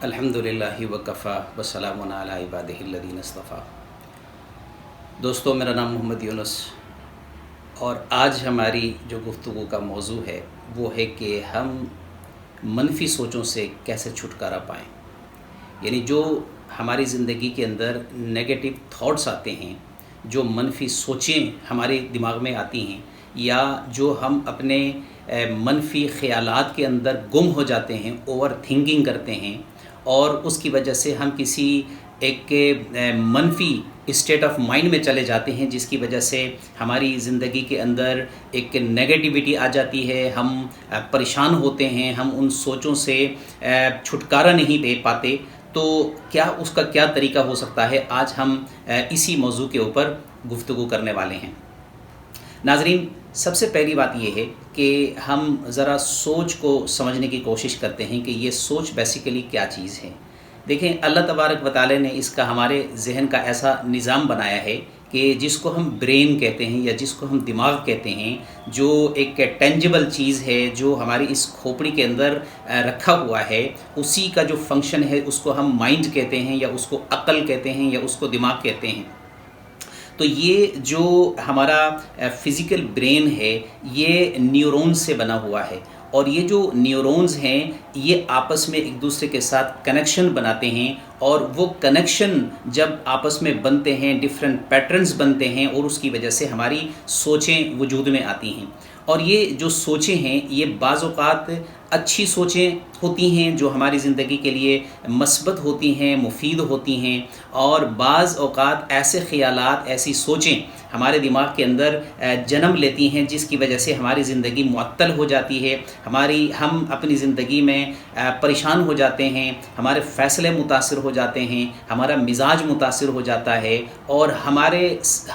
الحمدللہ وکفا وسلام علی عبادہ الذین اصطفیٰ۔ دوستو، میرا نام محمد یونس اور آج ہماری جو گفتگو کا موضوع ہے وہ ہے کہ ہم منفی سوچوں سے کیسے چھٹکارا پائیں، یعنی جو ہماری زندگی کے اندر نیگیٹو تھاٹس آتے ہیں، جو منفی سوچیں ہمارے دماغ میں آتی ہیں، یا جو ہم اپنے منفی خیالات کے اندر گم ہو جاتے ہیں، اوور تھنکنگ کرتے ہیں، اور اس کی وجہ سے ہم کسی ایک منفی اسٹیٹ آف مائنڈ میں چلے جاتے ہیں، جس کی وجہ سے ہماری زندگی کے اندر ایک نیگیٹیوٹی آ جاتی ہے، ہم پریشان ہوتے ہیں، ہم ان سوچوں سے چھٹکارا نہیں دے پاتے۔ تو اس کا کیا طریقہ ہو سکتا ہے، آج ہم اسی موضوع کے اوپر گفتگو کرنے والے ہیں۔ ناظرین، سب سے پہلی بات یہ ہے کہ ہم ذرا سوچ کو سمجھنے کی کوشش کرتے ہیں کہ یہ سوچ بیسیکلی کیا چیز ہے۔ دیکھیں، اللہ تبارک و تعالی نے اس کا ہمارے ذہن کا ایسا نظام بنایا ہے کہ جس کو ہم برین کہتے ہیں یا جس کو ہم دماغ کہتے ہیں، جو ایک ٹینجیبل چیز ہے، جو ہماری اس کھوپڑی کے اندر رکھا ہوا ہے، اسی کا جو فنکشن ہے اس کو ہم مائنڈ کہتے ہیں، یا اس کو عقل کہتے ہیں، یا اس کو دماغ کہتے ہیں۔ تو یہ جو ہمارا فزیکل برین ہے، یہ نیورونز سے بنا ہوا ہے، اور یہ جو نیورونز ہیں یہ آپس میں ایک دوسرے کے ساتھ کنیکشن بناتے ہیں، اور وہ کنیکشن جب آپس میں بنتے ہیں، ڈیفرنٹ پیٹرنز بنتے ہیں، اور اس کی وجہ سے ہماری سوچیں وجود میں آتی ہیں۔ اور یہ جو سوچیں ہیں یہ بعض اوقات اچھی سوچیں ہوتی ہیں جو ہماری زندگی کے لیے مثبت ہوتی ہیں، مفید ہوتی ہیں، اور بعض اوقات ایسے خیالات، ایسی سوچیں ہمارے دماغ کے اندر جنم لیتی ہیں جس کی وجہ سے ہماری زندگی معطل ہو جاتی ہے، ہم اپنی زندگی میں پریشان ہو جاتے ہیں، ہمارے فیصلے متاثر ہو جاتے ہیں، ہمارا مزاج متاثر ہو جاتا ہے، اور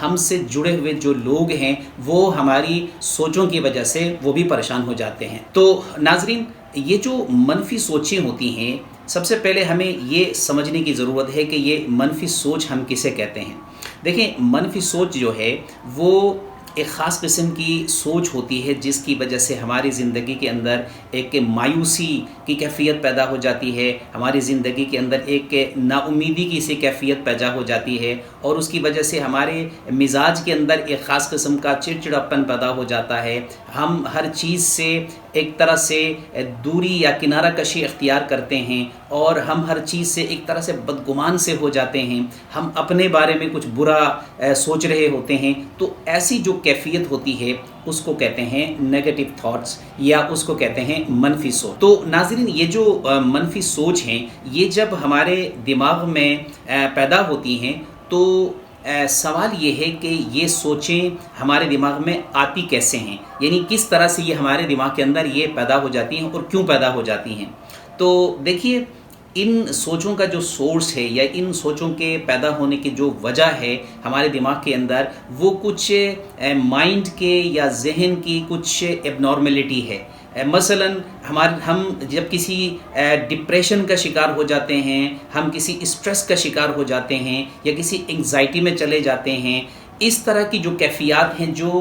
ہم سے جڑے ہوئے جو لوگ ہیں وہ ہماری سوچوں کی وجہ سے وہ بھی پریشان ہو جاتے ہیں۔ تو ناظرین، یہ جو منفی سوچیں ہوتی ہیں، سب سے پہلے ہمیں یہ سمجھنے کی ضرورت ہے کہ یہ منفی سوچ ہم کسے کہتے ہیں۔ دیکھیں، منفی سوچ جو ہے وہ ایک خاص قسم کی سوچ ہوتی ہے جس کی وجہ سے ہماری زندگی کے اندر ایک مایوسی کی کیفیت پیدا ہو جاتی ہے، ہماری زندگی کے اندر ایک نا امیدی کی سی کیفیت پیدا ہو جاتی ہے، اور اس کی وجہ سے ہمارے مزاج کے اندر ایک خاص قسم کا چڑچڑاپن پیدا ہو جاتا ہے۔ ہم ہر چیز سے ایک طرح سے دوری یا کنارہ کشی اختیار کرتے ہیں، اور ہم ہر چیز سے ایک طرح سے بدگمان سے ہو جاتے ہیں، ہم اپنے بارے میں کچھ برا سوچ رہے ہوتے ہیں۔ تو ایسی جو کیفیت ہوتی ہے اس کو کہتے ہیں نیگیٹو تھاٹس، یا اس کو کہتے ہیں منفی سوچ۔ تو ناظرین، یہ جو منفی سوچ ہیں یہ جب ہمارے دماغ میں پیدا ہوتی ہیں تو سوال یہ ہے کہ یہ سوچیں ہمارے دماغ میں آتی کیسے ہیں، یعنی کس طرح سے یہ ہمارے دماغ کے اندر یہ پیدا ہو جاتی ہیں اور کیوں پیدا ہو جاتی ہیں۔ تو دیکھیے، ان سوچوں کا جو سورس ہے یا ان سوچوں کے پیدا ہونے کی جو وجہ ہے ہمارے دماغ کے اندر، وہ کچھ مائنڈ کے یا ذہن کی کچھ ایب نارملٹی ہے۔ مثلا ہم جب کسی ڈپریشن کا شکار ہو جاتے ہیں، ہم کسی اسٹریس کا شکار ہو جاتے ہیں، یا کسی انگزائٹی میں چلے جاتے ہیں، اس طرح کی جو کیفیات ہیں، جو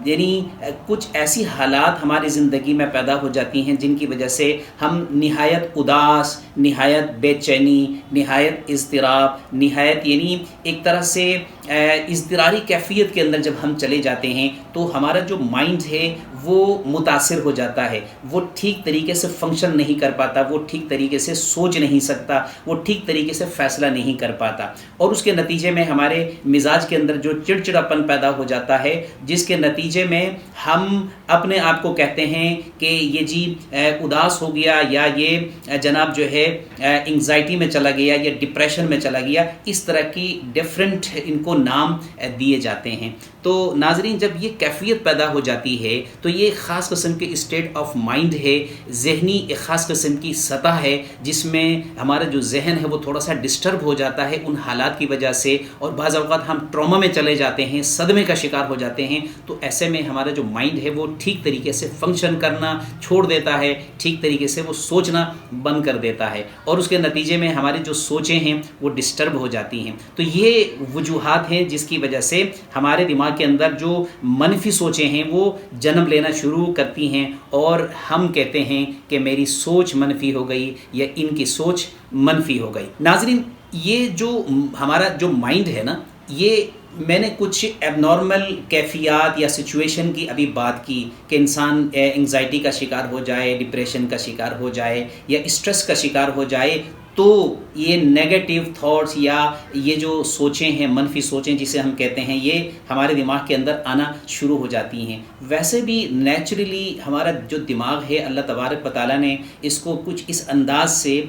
یعنی کچھ ایسی حالات ہماری زندگی میں پیدا ہو جاتی ہیں جن کی وجہ سے ہم نہایت اداس، نہایت بے چینی، نہایت اضطراب، نہایت یعنی ایک طرح سے اضطراری کیفیت کے اندر جب ہم چلے جاتے ہیں تو ہمارا جو مائنڈ ہے وہ متاثر ہو جاتا ہے، وہ ٹھیک طریقے سے فنکشن نہیں کر پاتا، وہ ٹھیک طریقے سے سوچ نہیں سکتا، وہ ٹھیک طریقے سے فیصلہ نہیں کر پاتا، اور اس کے نتیجے میں ہمارے مزاج کے اندر جو چڑچڑاپن پیدا ہو جاتا ہے، جس کے نتیجے میں ہم اپنے آپ کو کہتے ہیں کہ یہ جی اداس ہو گیا، یا یہ جناب جو ہے انگزائٹی میں چلا گیا، یا ڈپریشن میں چلا گیا۔ اس طرح کی ڈیفرنٹ ان کو نام دیے جاتے ہیں۔ تو ناظرین، جب یہ کیفیت پیدا ہو جاتی ہے تو یہ خاص قسم کے اسٹیٹ آف مائنڈ ہے، ذہنی ایک خاص قسم کی سطح ہے جس میں ہمارا جو ذہن ہے وہ تھوڑا سا ڈسٹرب ہو جاتا ہے ان حالات کی وجہ سے، اور بعض اوقات ہم ٹراما میں چلے جاتے ہیں، صدمے کا شکار ہو جاتے ہیں۔ تو ایسے میں ہمارا جو مائنڈ ہے وہ ٹھیک طریقے سے فنکشن کرنا چھوڑ دیتا ہے، ٹھیک طریقے سے وہ سوچنا بند کر دیتا ہے، اور اس کے نتیجے میں ہماری جو سوچیں ہیں وہ ڈسٹرب ہو جاتی ہیں۔ تو یہ وجوہات ہیں جس کی وجہ سے ہمارے دماغ کے اندر جو منفی سوچیں ہیں وہ جنم لینا شروع کرتی ہیں اور ہم کہتے ہیں کہ میری سوچ منفی ہو گئی یا ان کی سوچ منفی ہو گئی۔ ناظرین، یہ جو ہمارا جو مائنڈ ہے نا، یہ میں نے کچھ ایب نارمل کیفیات یا سچویشن کی ابھی بات کی کہ انسان انگزائٹی کا شکار ہو جائے، ڈپریشن کا شکار ہو جائے یا اسٹریس کا شکار ہو جائے، تو یہ نیگیٹو تھاٹس یا یہ جو سوچیں ہیں، منفی سوچیں جسے ہم کہتے ہیں، یہ ہمارے دماغ کے اندر آنا شروع ہو جاتی ہیں۔ ویسے بھی نیچرلی ہمارا جو دماغ ہے، اللہ تبارک و تعالیٰ نے اس کو کچھ اس انداز سے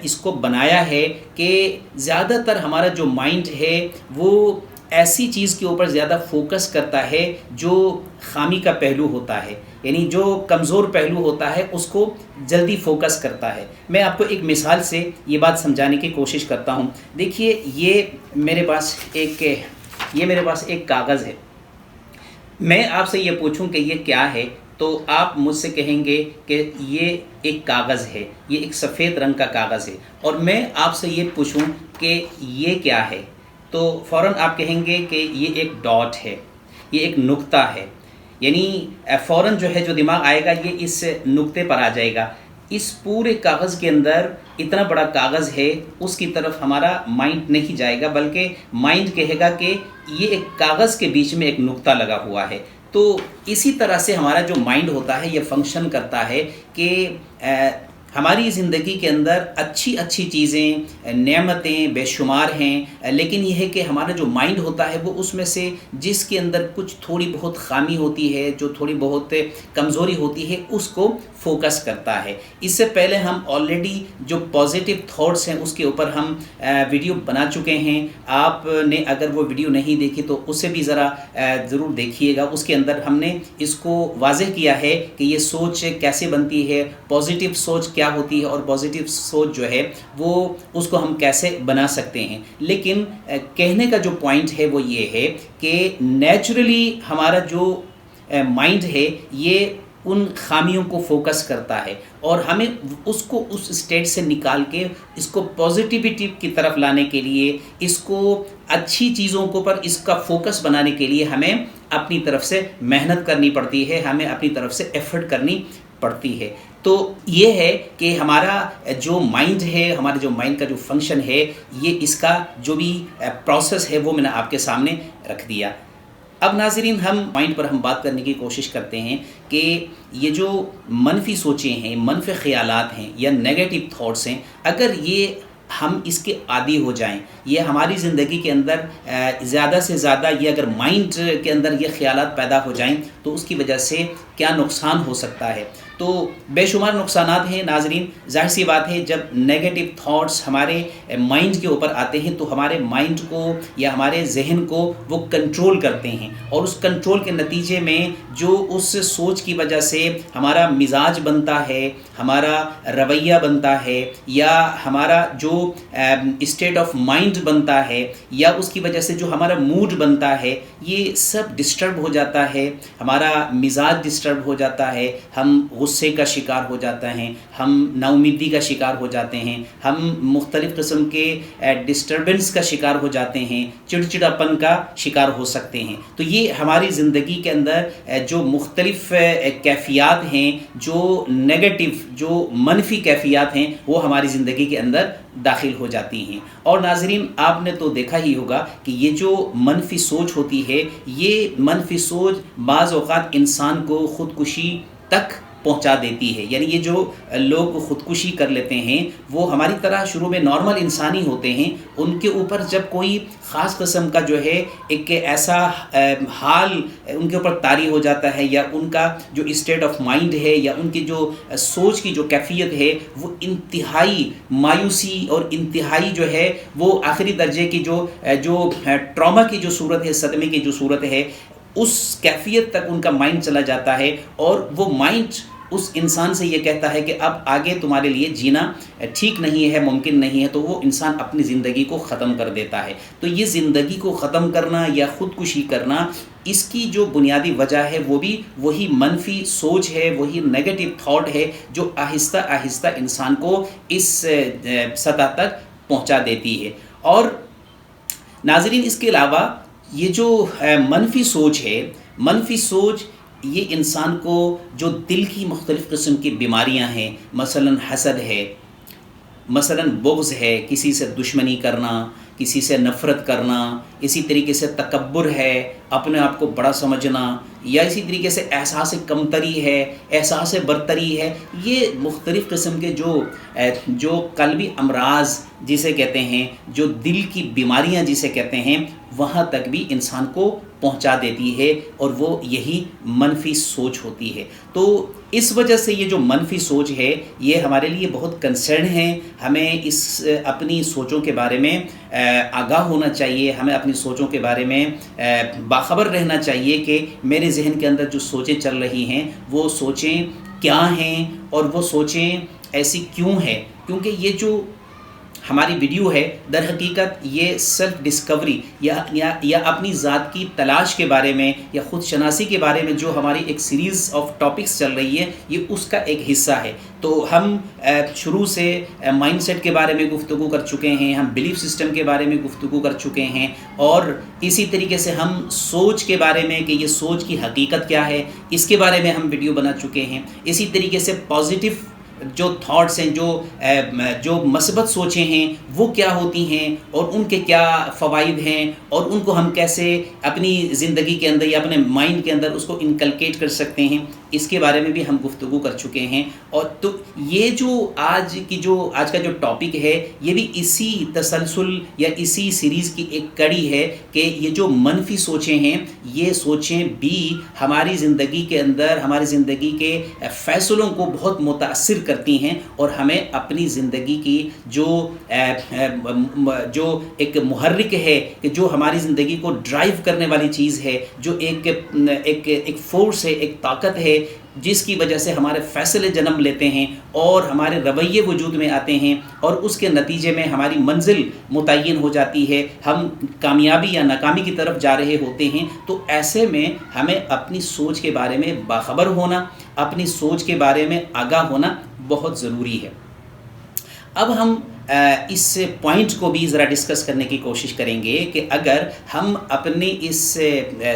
اس کو بنایا ہے کہ زیادہ تر ہمارا جو مائنڈ ہے وہ ایسی چیز کے اوپر زیادہ فوکس کرتا ہے جو خامی کا پہلو ہوتا ہے، یعنی جو کمزور پہلو ہوتا ہے اس کو جلدی فوکس کرتا ہے۔ میں آپ کو ایک مثال سے یہ بات سمجھانے کی کوشش کرتا ہوں۔ دیکھیے، یہ میرے پاس ایک کاغذ ہے۔ میں آپ سے یہ پوچھوں کہ یہ کیا ہے، تو آپ مجھ سے کہیں گے کہ یہ ایک کاغذ ہے، یہ ایک سفید رنگ کا کاغذ ہے، اور میں آپ سے یہ پوچھوں کہ یہ کیا ہے، تو فوراً آپ کہیں گے کہ یہ ایک ڈاٹ ہے، یہ ایک نقطہ ہے، یعنی فوراً جو ہے جو دماغ آئے گا یہ اس نقطے پر آ جائے گا۔ اس پورے کاغذ کے اندر اتنا بڑا کاغذ ہے، اس کی طرف ہمارا مائنڈ نہیں جائے گا، بلکہ مائنڈ کہے گا کہ یہ ایک کاغذ کے بیچ میں ایک نقطہ لگا ہوا ہے۔ تو اسی طرح سے ہمارا جو مائنڈ ہوتا ہے یہ فنکشن کرتا ہے کہ ہماری زندگی کے اندر اچھی اچھی چیزیں، نعمتیں بے شمار ہیں، لیکن یہ ہے کہ ہمارا جو مائنڈ ہوتا ہے وہ اس میں سے جس کے اندر کچھ تھوڑی بہت خامی ہوتی ہے، جو تھوڑی بہت کمزوری ہوتی ہے، اس کو فوکس کرتا ہے۔ اس سے پہلے ہم آلریڈی جو پازیٹیو تھاٹس ہیں اس کے اوپر ہم ویڈیو بنا چکے ہیں۔ آپ نے اگر وہ ویڈیو نہیں دیکھی تو اسے بھی ذرا ضرور دیکھیے گا۔ اس کے اندر ہم نے اس کو واضح کیا ہے کہ یہ سوچ کیسے بنتی ہے، پازیٹیو سوچ کیا ہوتی ہے، اور پازیٹیو سوچ جو ہے وہ اس کو ہم کیسے بنا سکتے ہیں۔ لیکن کہنے کا جو پوائنٹ ہے وہ یہ ہے کہ نیچرلی ہمارا جو مائنڈ ہے یہ ان خامیوں کو فوکس کرتا ہے، اور ہمیں اس کو اس اسٹیٹ سے نکال کے اس کو پازیٹیوٹی کی طرف لانے کے لیے، اس کو اچھی چیزوں کو پر اس کا فوکس بنانے کے لیے ہمیں اپنی طرف سے محنت کرنی پڑتی ہے، ہمیں اپنی طرف سے ایفرٹ کرنی پڑتی ہے۔ تو یہ ہے کہ ہمارا جو مائنڈ ہے، ہمارے جو مائنڈ کا جو فنکشن ہے، یہ اس کا جو بھی پروسیس ہے وہ میں نے آپ کے سامنے رکھ دیا۔ اب ناظرین، ہم مائنڈ پر ہم بات کرنے کی کوشش کرتے ہیں کہ یہ جو منفی سوچیں ہیں، منفی خیالات ہیں یا نیگیٹو تھاٹس ہیں، اگر یہ ہم اس کے عادی ہو جائیں، یہ ہماری زندگی کے اندر زیادہ سے زیادہ یہ اگر مائنڈ کے اندر یہ خیالات پیدا ہو جائیں تو اس کی وجہ سے کیا نقصان ہو سکتا ہے؟ تو بے شمار نقصانات ہیں ناظرین۔ ظاہر سی بات ہے، جب نیگیٹو تھاٹس ہمارے مائنڈ کے اوپر آتے ہیں تو ہمارے مائنڈ کو یا ہمارے ذہن کو وہ کنٹرول کرتے ہیں، اور اس کنٹرول کے نتیجے میں جو اس سوچ کی وجہ سے ہمارا مزاج بنتا ہے، ہمارا رویہ بنتا ہے، یا ہمارا جو اسٹیٹ آف مائنڈ بنتا ہے، یا اس کی وجہ سے جو ہمارا موڈ بنتا ہے، یہ سب ڈسٹرب ہو جاتا ہے، ہمارا مزاج ڈسٹرب ہو جاتا ہے، ہم غصے کا شکار ہو جاتا ہیں، ہم ناامیدی کا شکار ہو جاتے ہیں، ہم مختلف قسم کے ڈسٹربنس کا شکار ہو جاتے ہیں، چڑچڑاپن کا شکار ہو سکتے ہیں۔ تو یہ ہماری زندگی کے اندر جو مختلف کیفیات ہیں، جو نیگیٹو، جو منفی کیفیات ہیں، وہ ہماری زندگی کے اندر داخل ہو جاتی ہیں۔ اور ناظرین، آپ نے تو دیکھا ہی ہوگا کہ یہ جو منفی سوچ ہوتی ہے، یہ منفی سوچ بعض اوقات انسان کو خودکشی تک پہنچا دیتی ہے۔ یعنی یہ جو لوگ خودکشی کر لیتے ہیں وہ ہماری طرح شروع میں نارمل انسانی ہوتے ہیں، ان کے اوپر جب کوئی خاص قسم کا جو ہے ایک ایسا حال ان کے اوپر طاری ہو جاتا ہے، یا ان کا جو اسٹیٹ آف مائنڈ ہے، یا ان کی جو سوچ کی جو کیفیت ہے، وہ انتہائی مایوسی اور انتہائی جو ہے وہ آخری درجے کی جو ٹراما کی جو صورت ہے، صدمے کی جو صورت ہے، اس کیفیت تک ان کا مائنڈ چلا جاتا ہے، اور وہ مائنڈ اس انسان سے یہ کہتا ہے کہ اب آگے تمہارے لیے جینا ٹھیک نہیں ہے، ممکن نہیں ہے، تو وہ انسان اپنی زندگی کو ختم کر دیتا ہے۔ تو یہ زندگی کو ختم کرنا یا خودکشی کرنا، اس کی جو بنیادی وجہ ہے وہ بھی وہی منفی سوچ ہے، وہی نیگیٹو تھاٹ ہے، جو آہستہ آہستہ انسان کو اس سطح تک پہنچا دیتی ہے۔ اور ناظرین، اس کے علاوہ یہ جو منفی سوچ ہے، منفی سوچ یہ انسان کو جو دل کی مختلف قسم کی بیماریاں ہیں، مثلا حسد ہے، مثلا بغض ہے، کسی سے دشمنی کرنا، کسی سے نفرت کرنا، اسی طریقے سے تکبر ہے، اپنے آپ کو بڑا سمجھنا، یا اسی طریقے سے احساس کمتری ہے، احساس برتری ہے، یہ مختلف قسم کے جو قلبی امراض جسے کہتے ہیں، جو دل کی بیماریاں جسے کہتے ہیں، وہاں تک بھی انسان کو پہنچا دیتی ہے، اور وہ یہی منفی سوچ ہوتی ہے۔ تو اس وجہ سے یہ جو منفی سوچ ہے یہ ہمارے لیے بہت کنسرن ہے۔ ہمیں اپنی سوچوں کے بارے میں آگاہ ہونا چاہیے، ہمیں اپنی سوچوں کے بارے میں باخبر رہنا چاہیے کہ میرے ذہن کے اندر جو سوچیں چل رہی ہیں وہ سوچیں کیا ہیں، اور وہ سوچیں ایسی کیوں ہیں، کیونکہ یہ جو ہماری ویڈیو ہے در حقیقت یہ سیلف ڈسکوری یا اپنی ذات کی تلاش کے بارے میں یا خود شناسی کے بارے میں جو ہماری ایک سیریز آف ٹاپکس چل رہی ہے، یہ اس کا ایک حصہ ہے۔ تو ہم شروع سے مائنڈ سیٹ کے بارے میں گفتگو کر چکے ہیں، ہم بلیف سسٹم کے بارے میں گفتگو کر چکے ہیں، اور اسی طریقے سے ہم سوچ کے بارے میں کہ یہ سوچ کی حقیقت کیا ہے اس کے بارے میں ہم ویڈیو بنا چکے ہیں۔ اسی طریقے سے پازیٹیو جو تھاٹس ہیں، جو مثبت سوچیں ہیں وہ کیا ہوتی ہیں اور ان کے کیا فوائد ہیں، اور ان کو ہم کیسے اپنی زندگی کے اندر یا اپنے مائنڈ کے اندر اس کو انکلکیٹ کر سکتے ہیں، اس کے بارے میں بھی ہم گفتگو کر چکے ہیں۔ اور تو یہ جو آج کا جو ٹاپک ہے یہ بھی اسی تسلسل یا اسی سیریز کی ایک کڑی ہے کہ یہ جو منفی سوچیں ہیں یہ سوچیں بھی ہماری زندگی کے اندر ہماری زندگی کے فیصلوں کو بہت متاثر کرتی ہیں، اور ہمیں اپنی زندگی کی جو ایک محرک ہے کہ جو ہماری زندگی کو ڈرائیو کرنے والی چیز ہے، جو ایک فورس ہے، ایک طاقت ہے جس کی وجہ سے ہمارے فیصلے جنم لیتے ہیں اور ہمارے رویے وجود میں آتے ہیں، اور اس کے نتیجے میں ہماری منزل متعین ہو جاتی ہے، ہم کامیابی یا ناکامی کی طرف جا رہے ہوتے ہیں۔ تو ایسے میں ہمیں اپنی سوچ کے بارے میں باخبر ہونا، اپنی سوچ کے بارے میں آگاہ ہونا بہت ضروری ہے۔ اب ہم اس پوائنٹ کو بھی ذرا ڈسکس کرنے کی کوشش کریں گے کہ اگر ہم اپنی اس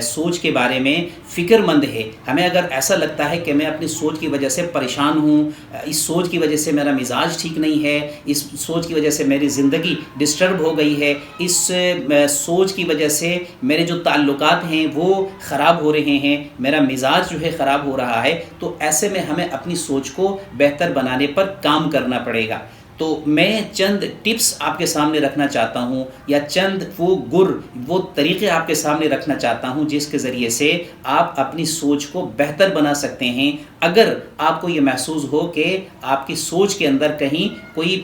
سوچ کے بارے میں فکر مند ہے، ہمیں اگر ایسا لگتا ہے کہ میں اپنی سوچ کی وجہ سے پریشان ہوں، اس سوچ کی وجہ سے میرا مزاج ٹھیک نہیں ہے، اس سوچ کی وجہ سے میری زندگی ڈسٹرب ہو گئی ہے، اس سوچ کی وجہ سے میرے جو تعلقات ہیں وہ خراب ہو رہے ہیں، میرا مزاج جو ہے خراب ہو رہا ہے، تو ایسے میں ہمیں اپنی سوچ کو بہتر بنانے پر کام کرنا پڑے گا۔ تو میں چند ٹپس آپ کے سامنے رکھنا چاہتا ہوں، یا چند وہ طریقے آپ کے سامنے رکھنا چاہتا ہوں جس کے ذریعے سے آپ اپنی سوچ کو بہتر بنا سکتے ہیں۔ اگر آپ کو یہ محسوس ہو کہ آپ کی سوچ کے اندر کہیں کوئی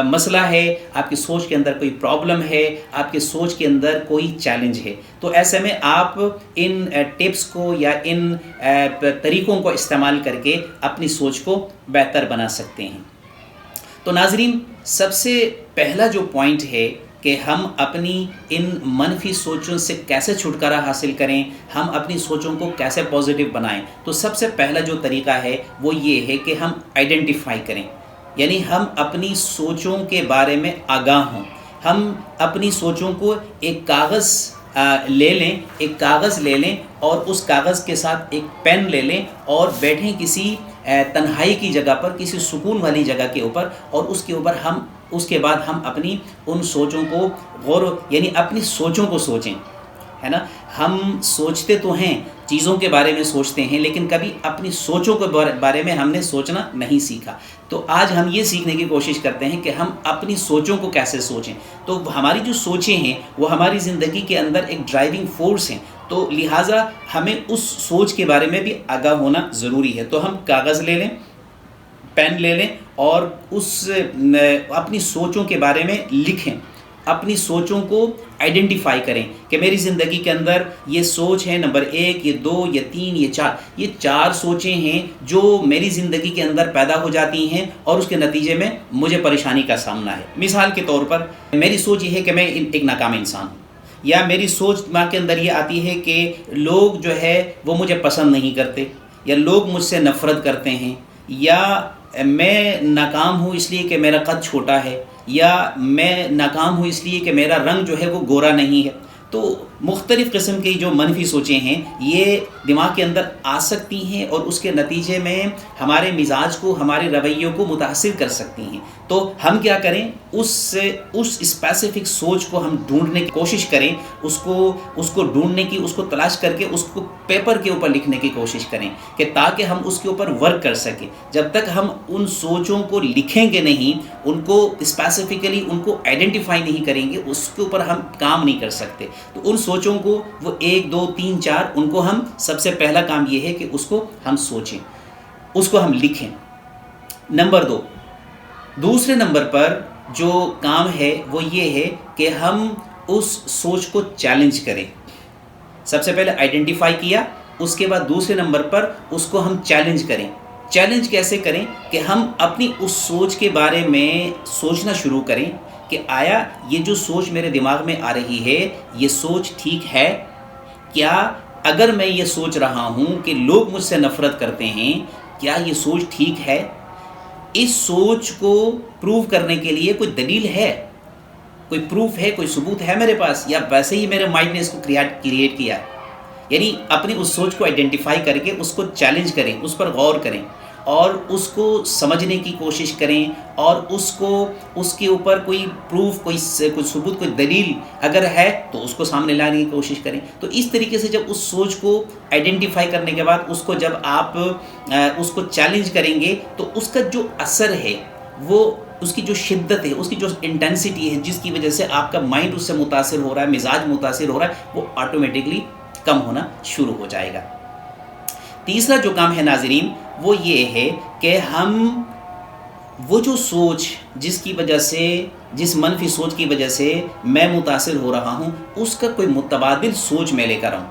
مسئلہ ہے، آپ کی سوچ کے اندر کوئی پرابلم ہے، آپ کی سوچ کے اندر کوئی چیلنج ہے، تو ایسے میں آپ ان ٹپس کو یا ان طریقوں کو استعمال کر کے اپنی سوچ کو بہتر بنا سکتے ہیں۔ تو ناظرین، سب سے پہلا جو پوائنٹ ہے کہ ہم اپنی ان منفی سوچوں سے کیسے چھٹکارا حاصل کریں، ہم اپنی سوچوں کو کیسے پازیٹیو بنائیں، تو سب سے پہلا جو طریقہ ہے وہ یہ ہے کہ ہم آئیڈینٹیفائی کریں، یعنی ہم اپنی سوچوں کے بارے میں آگاہ ہوں۔ ہم اپنی سوچوں کو ایک کاغذ لے لیں اور اس کاغذ کے ساتھ ایک پین لے لیں اور بیٹھیں کسی تنہائی کی جگہ پر، کسی سکون والی جگہ کے اوپر، اور اس کے بعد ہم اپنی ان سوچوں کو یعنی اپنی سوچوں کو سوچیں، ہے نا۔ ہم سوچتے تو ہیں، چیزوں کے بارے میں سوچتے ہیں، لیکن کبھی اپنی سوچوں کے بارے میں ہم نے سوچنا نہیں سیکھا۔ تو آج ہم یہ سیکھنے کی کوشش کرتے ہیں کہ ہم اپنی سوچوں کو کیسے سوچیں۔ تو ہماری جو سوچیں ہیں وہ ہماری زندگی کے اندر ایک ڈرائیونگ فورس ہیں، تو لہٰذا ہمیں اس سوچ کے بارے میں بھی آگاہ ہونا ضروری ہے۔ تو ہم کاغذ لے لیں، پین لے لیں اور اپنی سوچوں کے بارے میں لکھیں، اپنی سوچوں کو آئیڈینٹیفائی کریں کہ میری زندگی کے اندر یہ سوچ ہے نمبر 1، یہ 2، یہ 3، یہ 4 سوچیں ہیں جو میری زندگی کے اندر پیدا ہو جاتی ہیں اور اس کے نتیجے میں مجھے پریشانی کا سامنا ہے۔ مثال کے طور پر میری سوچ یہ ہے کہ میں ایک ناکام انسان ہوں، یا میری سوچ ماں کے اندر یہ آتی ہے کہ لوگ جو ہے وہ مجھے پسند نہیں کرتے، یا لوگ مجھ سے نفرت کرتے ہیں، یا میں ناکام ہوں اس لیے کہ میرا قد چھوٹا ہے، یا میں ناکام ہوں اس لیے کہ میرا رنگ جو ہے وہ گورا نہیں ہے۔ تو مختلف قسم کی جو منفی سوچیں ہیں یہ دماغ کے اندر آ سکتی ہیں اور اس کے نتیجے میں ہمارے مزاج کو، ہمارے رویوں کو متاثر کر سکتی ہیں۔ تو ہم کیا کریں، اس اسپیسیفک سوچ کو ہم ڈھونڈنے کی کوشش کریں، اس کو ڈھونڈنے کی، اس کو تلاش کر کے اس کو پیپر کے اوپر لکھنے کی کوشش کریں کہ تاکہ ہم اس کے اوپر ورک کر سکیں۔ جب تک ہم ان سوچوں کو لکھیں گے نہیں، ان کو اسپیسیفکلی ان کو آئیڈینٹیفائی نہیں کریں گے، اس کے اوپر ہم کام نہیں کر سکتے۔ تو ان سوچوں کو وہ 1 2 3 4 ان کو ہم سب سے پہلا کام یہ ہے کہ اس کو ہم سوچیں، اس کو ہم لکھیں۔ نمبر 2، دوسرے نمبر پر جو کام ہے وہ یہ ہے کہ ہم اس سوچ کو چیلنج کریں۔ سب سے پہلے آئیڈینٹیفائی کیا، اس کے بعد دوسرے نمبر پر اس کو ہم چیلنج کریں۔ چیلنج کیسے کریں کہ ہم اپنی اس سوچ کے بارے میں سوچنا شروع کریں کہ آیا یہ جو سوچ میرے دماغ میں آ رہی ہے یہ سوچ ٹھیک ہے؟ کیا اگر میں یہ سوچ رہا ہوں کہ لوگ مجھ سے نفرت کرتے ہیں، کیا یہ سوچ ٹھیک ہے؟ اس سوچ کو پروو کرنے کے لیے کوئی دلیل ہے، کوئی پروف ہے، کوئی ثبوت ہے میرے پاس، یا ویسے ہی میرے مائنڈ نے اس کو کریٹ کیا ہے؟ یعنی اپنی اس سوچ کو آئیڈینٹیفائی کر کے اس کو چیلنج کریں، اس پر غور کریں اور اس کو سمجھنے کی کوشش کریں، اور اس کے اوپر کوئی پروف، کوئی ثبوت، کوئی دلیل اگر ہے تو اس کو سامنے لانے کی کوشش کریں۔ تو اس طریقے سے جب اس سوچ کو آئیڈینٹیفائی کرنے کے بعد اس کو جب آپ اس کو چیلنج کریں گے تو اس کا جو اثر ہے، وہ اس کی جو شدت ہے، اس کی جو انٹینسٹی ہے، جس کی وجہ سے آپ کا مائنڈ اس سے متاثر ہو رہا ہے، مزاج متاثر ہو رہا ہے، وہ آٹومیٹکلی کم ہونا شروع ہو جائے گا۔ تیسرا جو کام ہے ناظرین وہ یہ ہے کہ ہم وہ جو سوچ جس کی وجہ سے، جس منفی سوچ کی وجہ سے میں متاثر ہو رہا ہوں، اس کا کوئی متبادل سوچ میں لے کر آؤں۔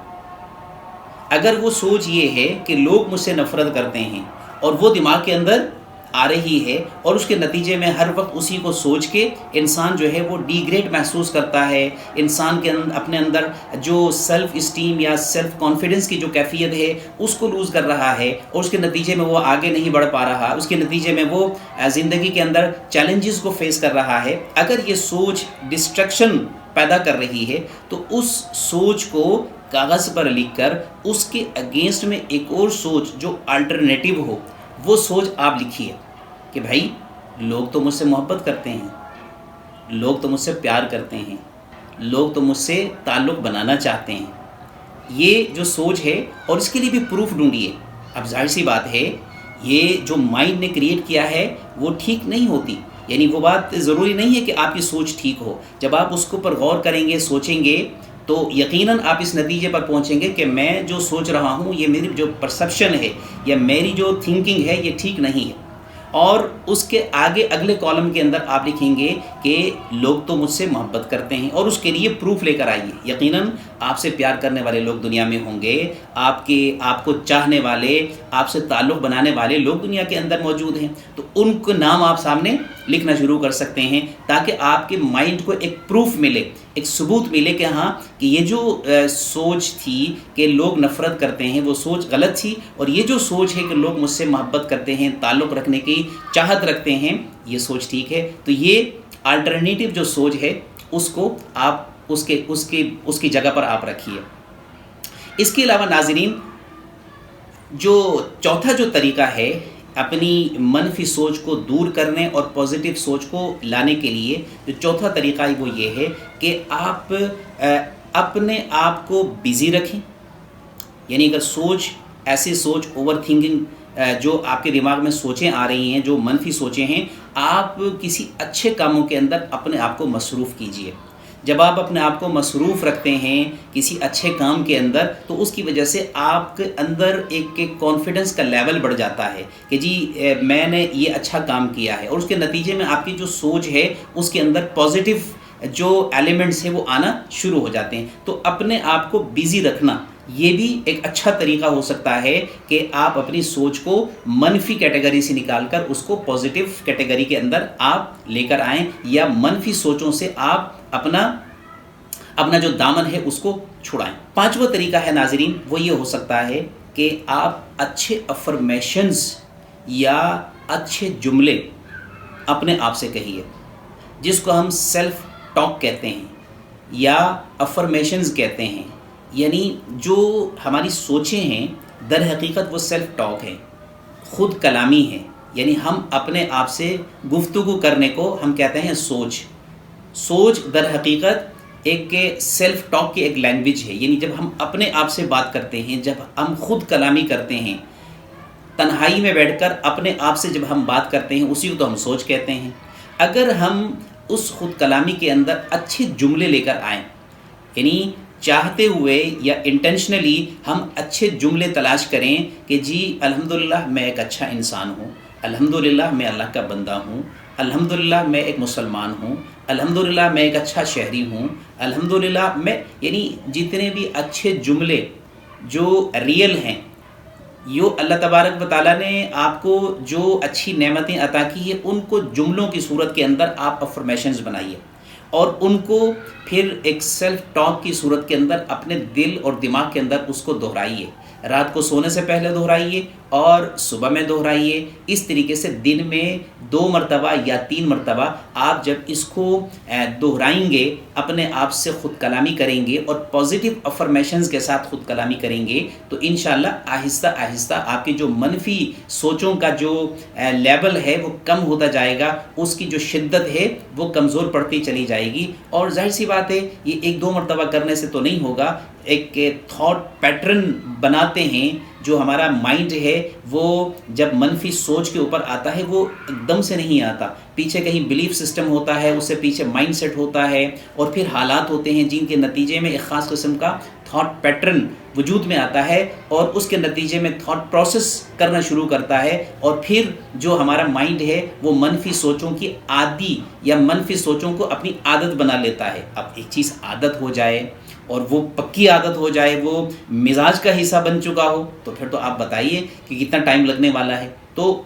اگر وہ سوچ یہ ہے کہ لوگ مجھ سے نفرت کرتے ہیں اور وہ دماغ کے اندر آ رہی ہے، اور اس کے نتیجے میں ہر وقت اسی کو سوچ کے انسان جو ہے وہ ڈی گریڈ محسوس کرتا ہے، انسان کے اپنے اندر جو سیلف اسٹیم یا سیلف کانفیڈنس کی جو کیفیت ہے اس کو لوز کر رہا ہے، اور اس کے نتیجے میں وہ آگے نہیں بڑھ پا رہا، اس کے نتیجے میں وہ زندگی کے اندر چیلنجز کو فیس کر رہا ہے۔ اگر یہ سوچ ڈسٹریکشن پیدا کر رہی ہے تو اس سوچ کو کاغذ پر لکھ کر اس کے اگینسٹ میں ایک اور سوچ جو الٹرنیٹیو ہو، وہ سوچ آپ لکھیے کہ بھائی لوگ تو مجھ سے محبت کرتے ہیں، لوگ تو مجھ سے پیار کرتے ہیں، لوگ تو مجھ سے تعلق بنانا چاہتے ہیں۔ یہ جو سوچ ہے، اور اس کے لیے بھی پروف ڈھونڈیے۔ اب ظاہر سی بات ہے یہ جو مائنڈ نے کریٹ کیا ہے وہ ٹھیک نہیں ہوتی، یعنی وہ بات ضروری نہیں ہے کہ آپ کی سوچ ٹھیک ہو۔ جب آپ اس کے اوپر غور کریں گے، سوچیں گے، تو یقیناً آپ اس نتیجے پر پہنچیں گے کہ میں جو سوچ رہا ہوں، یہ میری جو پرسیپشن ہے یا میری جو تھنکنگ ہے یہ ٹھیک نہیں ہے۔ اور اس کے آگے اگلے کالم کے اندر آپ لکھیں گے کہ لوگ تو مجھ سے محبت کرتے ہیں، اور اس کے لیے پروف لے کر آئیے۔ یقیناً آپ سے پیار کرنے والے لوگ دنیا میں ہوں گے، آپ کو چاہنے والے، آپ سے تعلق بنانے والے لوگ دنیا کے اندر موجود ہیں، تو ان کو نام آپ سامنے لکھنا شروع کر سکتے ہیں تاکہ آپ کے مائنڈ کو ایک پروف ملے، ایک ثبوت ملے کہ ہاں کہ یہ جو سوچ تھی کہ لوگ نفرت کرتے ہیں وہ سوچ غلط تھی، اور یہ جو سوچ ہے کہ لوگ مجھ سے محبت کرتے ہیں، تعلق رکھنے کی چاہت رکھتے ہیں، یہ سوچ ٹھیک ہے۔ تو یہ الٹرنیٹیو جو سوچ ہے اس کو آپ اس کی جگہ پر آپ رکھیے۔ اس کے علاوہ ناظرین جو چوتھا جو طریقہ ہے اپنی منفی سوچ کو دور کرنے اور پازیٹیو سوچ کو لانے کے لیے، جو چوتھا طریقہ ہے وہ یہ ہے کہ آپ اپنے آپ کو بیزی رکھیں۔ یعنی اگر ایسی سوچ اوور تھنکنگ جو آپ کے دماغ میں سوچیں آ رہی ہیں، جو منفی سوچیں ہیں، آپ کسی اچھے کاموں کے اندر اپنے آپ کو مصروف کیجئے۔ جب آپ اپنے آپ کو مصروف رکھتے ہیں کسی اچھے کام کے اندر تو اس کی وجہ سے آپ کے اندر ایک کانفیڈنس کا لیول بڑھ جاتا ہے کہ جی میں نے یہ اچھا کام کیا ہے، اور اس کے نتیجے میں آپ کی جو سوچ ہے اس کے اندر پازیٹیو جو ایلیمنٹس ہیں وہ آنا شروع ہو جاتے ہیں۔ تو اپنے آپ کو بیزی رکھنا یہ بھی ایک اچھا طریقہ ہو سکتا ہے کہ آپ اپنی سوچ کو منفی کیٹیگری سے نکال کر اس کو پازیٹیو کیٹیگری کے اندر آپ لے کر آئیں، یا منفی سوچوں سے آپ اپنا جو دامن ہے اس کو چھڑائیں۔ پانچواں طریقہ ہے ناظرین وہ یہ ہو سکتا ہے کہ آپ اچھے افرمیشنز یا اچھے جملے اپنے آپ سے کہیے، جس کو ہم سیلف ٹاک کہتے ہیں۔ یا افرمیشنز کہتے ہیں، یعنی جو ہماری سوچیں ہیں در حقیقت وہ سیلف ٹاک ہے، خود کلامی ہے، یعنی ہم اپنے آپ سے گفتگو کرنے کو ہم کہتے ہیں سوچ در حقیقت ایک سیلف ٹاک کی ایک لینگویج ہے، یعنی جب ہم اپنے آپ سے بات کرتے ہیں، جب ہم خود کلامی کرتے ہیں، تنہائی میں بیٹھ کر اپنے آپ سے جب ہم بات کرتے ہیں، اسی کو تو ہم سوچ کہتے ہیں۔ اگر ہم اس خود کلامی کے اندر اچھے جملے لے کر آئیں، یعنی چاہتے ہوئے یا انٹینشنلی ہم اچھے جملے تلاش کریں کہ جی الحمدللہ میں ایک اچھا انسان ہوں، الحمدللہ میں اللہ کا بندہ ہوں، الحمدللہ میں ایک مسلمان ہوں، الحمدللہ میں ایک اچھا شہری ہوں، الحمدللہ میں، یعنی جتنے بھی اچھے جملے جو ریئل ہیں، اللہ تبارک و تعالیٰ نے آپ کو جو اچھی نعمتیں عطا کی ہیں، ان کو جملوں کی صورت کے اندر آپ افرمیشنز بنائیے اور ان کو پھر ایک سیلف ٹاک کی صورت کے اندر اپنے دل اور دماغ کے اندر اس کو دہرائیے، رات کو سونے سے پہلے دہرائیے اور صبح میں دہرائیے۔ اس طریقے سے دن میں 2 مرتبہ یا 3 مرتبہ آپ جب اس کو دہرائیں گے، اپنے آپ سے خود کلامی کریں گے اور پازیٹیو افرمیشنز کے ساتھ خود کلامی کریں گے، تو انشاءاللہ آہستہ آہستہ آپ کی جو منفی سوچوں کا جو لیول ہے وہ کم ہوتا جائے گا، اس کی جو شدت ہے وہ کمزور پڑتی چلی جائے گی۔ اور ظاہر سی بات ہے یہ 1-2 مرتبہ کرنے سے تو نہیں ہوگا، ایک تھاٹ پیٹرن بناتے ہیں۔ جو ہمارا مائنڈ ہے وہ جب منفی سوچ کے اوپر آتا ہے وہ ایک دم سے نہیں آتا، پیچھے کہیں بلیف سسٹم ہوتا ہے، اس سے پیچھے مائنڈ سیٹ ہوتا ہے، اور پھر حالات ہوتے ہیں جن کے نتیجے میں ایک خاص قسم کا تھاٹ پیٹرن وجود میں آتا ہے، اور اس کے نتیجے میں تھاٹ پروسیس کرنا شروع کرتا ہے، اور پھر جو ہمارا مائنڈ ہے وہ منفی سوچوں کی عادی یا منفی سوچوں کو اپنی عادت بنا لیتا ہے۔ اب ایک چیز عادت ہو جائے اور وہ پکی عادت ہو جائے، وہ مزاج کا حصہ بن چکا ہو، تو پھر تو آپ بتائیے کہ کتنا ٹائم لگنے والا ہے۔ تو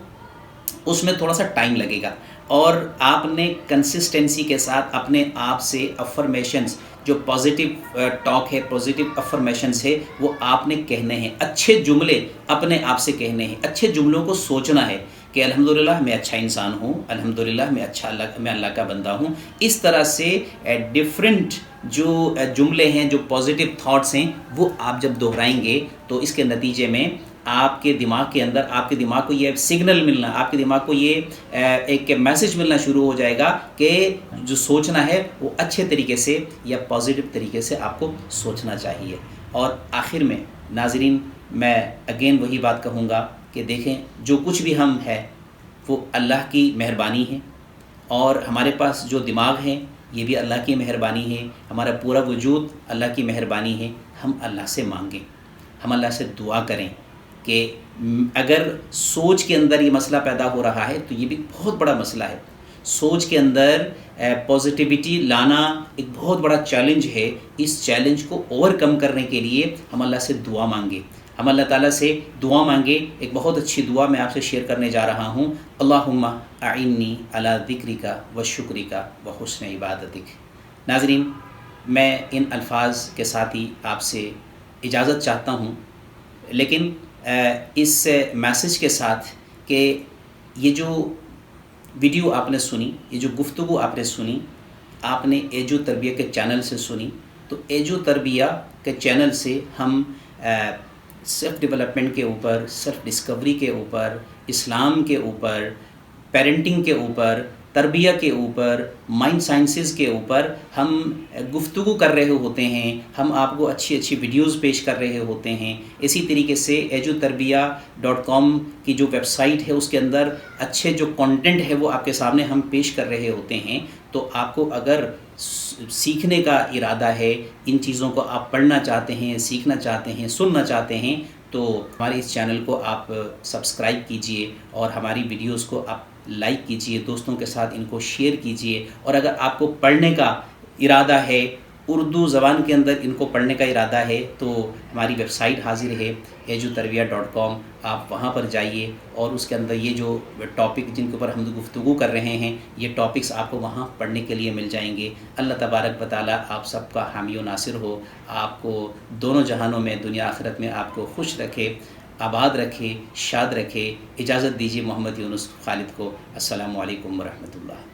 اس میں تھوڑا سا ٹائم لگے گا، اور آپ نے کنسسٹنسی کے ساتھ اپنے آپ سے افرمیشنز، جو پازیٹیو ٹاک ہے، پازیٹیو افرمیشنز ہے، وہ آپ نے کہنے ہیں، اچھے جملے اپنے آپ سے کہنے ہیں، اچھے جملوں کو سوچنا ہے کہ الحمدللہ میں اچھا انسان ہوں، الحمدللہ میں اللہ کا بندہ ہوں۔ اس طرح سے ڈیفرنٹ جو جملے ہیں، جو پازیٹیو تھاٹس ہیں، وہ آپ جب دہرائیں گے تو اس کے نتیجے میں آپ کے دماغ کے اندر، آپ کے دماغ کو یہ سگنل ملنا، آپ کے دماغ کو یہ ایک میسج ملنا شروع ہو جائے گا کہ جو سوچنا ہے وہ اچھے طریقے سے یا پازیٹیو طریقے سے آپ کو سوچنا چاہیے۔ اور آخر میں ناظرین میں اگین وہی بات کہوں گا کہ دیکھیں جو کچھ بھی ہم ہے وہ اللہ کی مہربانی ہے، اور ہمارے پاس جو دماغ ہے یہ بھی اللہ کی مہربانی ہے، ہمارا پورا وجود اللہ کی مہربانی ہے۔ ہم اللہ سے مانگیں، ہم اللہ سے دعا کریں کہ اگر سوچ کے اندر یہ مسئلہ پیدا ہو رہا ہے تو یہ بھی بہت بڑا مسئلہ ہے۔ سوچ کے اندر پازیٹیوٹی لانا ایک بہت بڑا چیلنج ہے۔ اس چیلنج کو اوور کم کرنے کے لیے ہم اللہ سے دعا مانگیں، ہم اللہ تعالیٰ سے دعا مانگیں۔ ایک بہت اچھی دعا میں آپ سے شیئر کرنے جا رہا ہوں۔ اللہم اعنی علی ذکرک و شکرک و حسن عبادتک۔ ناظرین میں ان الفاظ کے ساتھ ہی آپ سے اجازت چاہتا ہوں، لیکن اس میسج کے ساتھ کہ یہ جو ویڈیو آپ نے سنی، یہ جو گفتگو آپ نے سنی، آپ نے ایجو تربیہ کے چینل سے سنی، تو ایجو تربیہ کے چینل سے ہم سیلف ڈیولپمنٹ کے اوپر، سیلف ڈسکوری کے اوپر، اسلام کے اوپر، پیرنٹنگ کے اوپر، تربیہ کے اوپر، مائنڈ سائنسز کے اوپر ہم گفتگو کر رہے ہوتے ہیں، ہم آپ کو اچھی اچھی ویڈیوز پیش کر رہے ہوتے ہیں۔ اسی طریقے سے edutarbiyah.com کی جو ویب سائٹ ہے اس کے اندر اچھے جو کنٹینٹ ہے وہ آپ کے سامنے ہم پیش کر رہے ہوتے ہیں۔ تو آپ کو اگر سیکھنے کا ارادہ ہے، ان چیزوں کو آپ پڑھنا چاہتے ہیں، سیکھنا چاہتے ہیں، سننا چاہتے ہیں، تو ہمارے اس چینل کو آپ سبسکرائب کیجئے اور ہماری ویڈیوز کو آپ لائک کیجئے، دوستوں کے ساتھ ان کو شیئر کیجئے۔ اور اگر آپ کو پڑھنے کا ارادہ ہے، اردو زبان کے اندر ان کو پڑھنے کا ارادہ ہے، تو ہماری ویب سائٹ حاضر ہے edutarbiyah.com، آپ وہاں پر جائیے اور اس کے اندر یہ جو ٹاپک جن کے اوپر ہم گفتگو کر رہے ہیں، یہ ٹاپکس آپ کو وہاں پڑھنے کے لیے مل جائیں گے۔ اللہ تبارک و تعالیٰ آپ سب کا حامی و ناصر ہو، آپ کو دونوں جہانوں میں، دنیا آخرت میں آپ کو خوش رکھے، آباد رکھے، شاد رکھے۔ اجازت دیجیے محمد یونس خالد کو۔ السلام علیکم ورحمۃ اللہ۔